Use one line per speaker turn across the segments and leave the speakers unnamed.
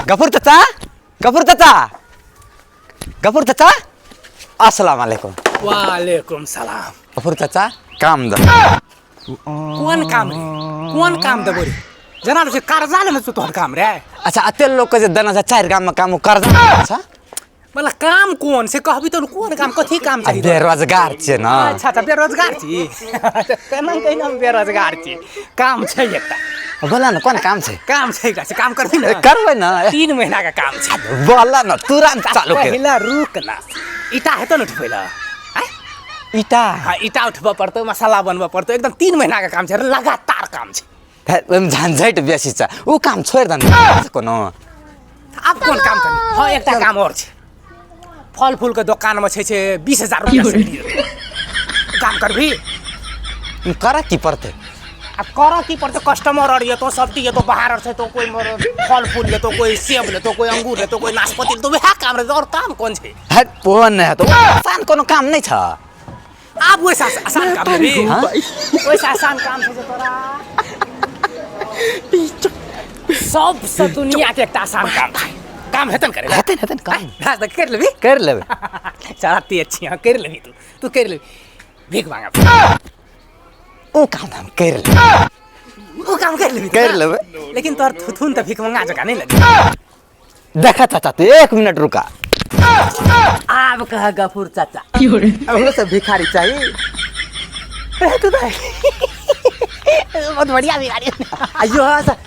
गफूर चाचा, गफूर चाचा, गफूर चाचा, अस्सलाम वालेकुम।
वालेकुम सलाम।
गफूर चाचा काम द
कौन काम रे? कौन काम दे बोरी? जना से कर्जा ले में तोहर काम रे।
अच्छा अते लोग के दना से चार काम में काम कर अच्छा
बोला काम कौन से कहबी तो कौन काम कथी काम चाहिए?
बेरोजगार छे ना।
अच्छा अच्छा बेरोजगार छी। केना कहना बेरोजगार छी? काम छै एकटा।
बोला ना कौन काम छे?
काम छै का? काम करबी ना?
करबै ना।
3 महीना का काम छै।
बोला ना तुरंत चालू कर।
पहिला रुक ना। ईटा हेतो न उठबैला।
ईटा
हां ईटा उठबा पड़तो, मसाला बनबा पड़तो, एकदम 3 महीना का काम छै, लगातार काम छै।
ओम झंझट बेसी छ उ काम छोड़ दन कोनो।
अब कौन काम करनी? हां एकटा काम और छै। फल फूल के दुकान में छै 20,000 रुपया से दियो। काम करबी?
करा की पड़ते?
अब करा की पड़ते? कस्टमर और ये तो सब ये तो बाहर से तो कोई फल फूल ले तो कोई सेब ले तो कोई अंगूर ले तो कोई नाशपाती ले तो वह काम रे। और काम कौन छै?
हट फोन है तो आसान कोनो काम नहीं छ।
अब वैसा आसान काम रे। वैसा आसान काम छै तोरा। सबसे दुनिया के एक आसान काम छै। काम हेतन करे
हेतन काम
हां तो कर लेबी।
कर लेबे।
चाहती अच्छी हां कर लेबी तू कर लेबी। भीख मांगा
ओ काम हम कर ले।
वो काम कर लेबी।
कर लेबे।
लेकिन तोर थुथुन त भीख मांगा जका नहीं लगे।
देखा चाचा तू 1 मिनट रुका।
अब कहा गफूर चाचा अब हम सब भिखारी चाहिए। तू तो बहुत बढ़िया भिखारी।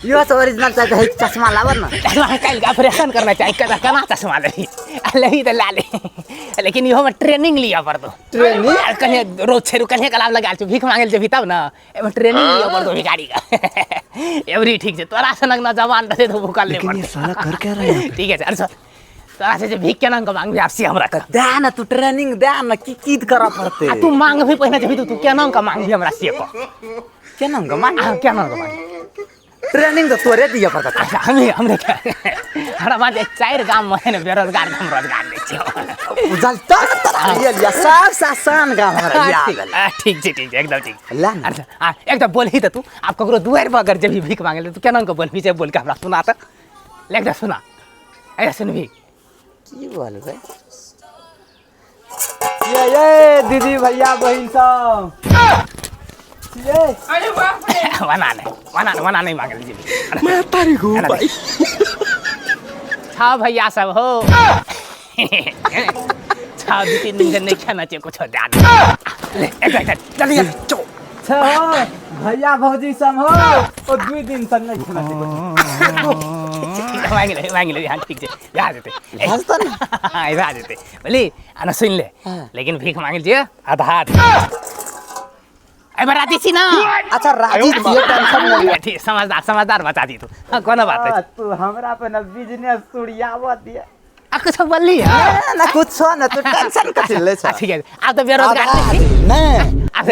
यो ओरिजिनल चाचा है चश्मा लावर ना।
चश्मा कल का ऑपरेशन करना चाहिए। कदा कना चश्मा लेही तो ला ले। लेकिन यो में ट्रेनिंग लिया पड़तो। ट्रेनिंग कहीं रोज छेरु कहीं कलाम लगा छ भीख मांगे जेबी तब ना एमे ट्रेनिंग लिया पड़तो भिखारी का। एवरी ठीक छै तोरा सनक ना जवान रहे तो भूखा ले पड़तो।
ये साला कर क्या रहा है?
ठीक है अरे तोरा से भीख केना का मांगबी आपसी हमरा का
दे ना तू ट्रेनिंग दे ना की करा पड़ते।
तू मांग भी पहिने जभी तू केना का मांगबी हमरा से को
केना का मांग
केना का मांग
ट्रेनिंग तो तोरे दिया पड़ता।
अच्छा हमरे हमरा बात 4 गांव में है बेरोजगार हम रोजगार दे छी।
उजल तोरा लिया सब आसान काम हमरा याद है।
ठीक छै एकदम ठीक।
ला ना
अच्छा एकदम बोलही त तू आप ककरो दुआर पर अगर जभी भीख मांगे तू केना का बोलबी से बोल के हमरा सुना त लेक सुना। ए सुनबी
की बोलबे? ये दीदी भैया बहन सब ये
अरे बाप रे वना नहीं मांगे जी।
मैं तारी को भाई
छा भैया सब हो। छा 2-3 दिन से नहीं खाना चाहिए कुछ ध्यान ले जल्दी चो
छो भैया भौजी सब हो और 2 दिन से नहीं खाना
मांग ले हाँ ठीक है जा देते
हंसता ना
जा देते बोली आना सुन ले। लेकिन भीख मांगे लिए आधार अरे राती सी ना।
अच्छा राजी ये टेंशन नहीं
ठीक समझदार बता दी तू। हां कोनो बात नहीं।
तू हमरा पे ना बिजनेस सुड़ियावा दिया।
आ कुछ बोलली है
ना कुछ ना तू टेंशन कथि ले छ।
ठीक है आप तो बेरोजगार नहीं
नहीं
आप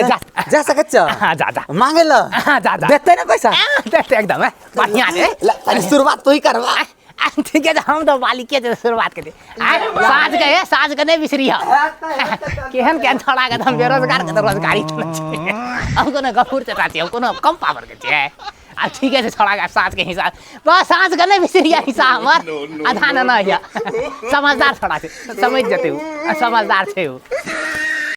जा सकत छ।
हां जा
मांगे ल
हां जा
देते ना पैसा
देते एकदम है बढ़िया है।
शुरुआत तो ही करवा।
ठीक है हम तो बालिके से शुरुआत कर दे। साज के नहीं बिसरी है केहन केहन छोड़ा के हम बेरोजगार के रोजगारी हमको ना गफूर चटाती हमको ना कम पावर के छे। आ ठीक है छोड़ा के साज के हिसाब बस साज के नहीं बिसरी हिसाब हमर आधा ना है। समझदार छोड़ा छे समझ जते समझदार छे।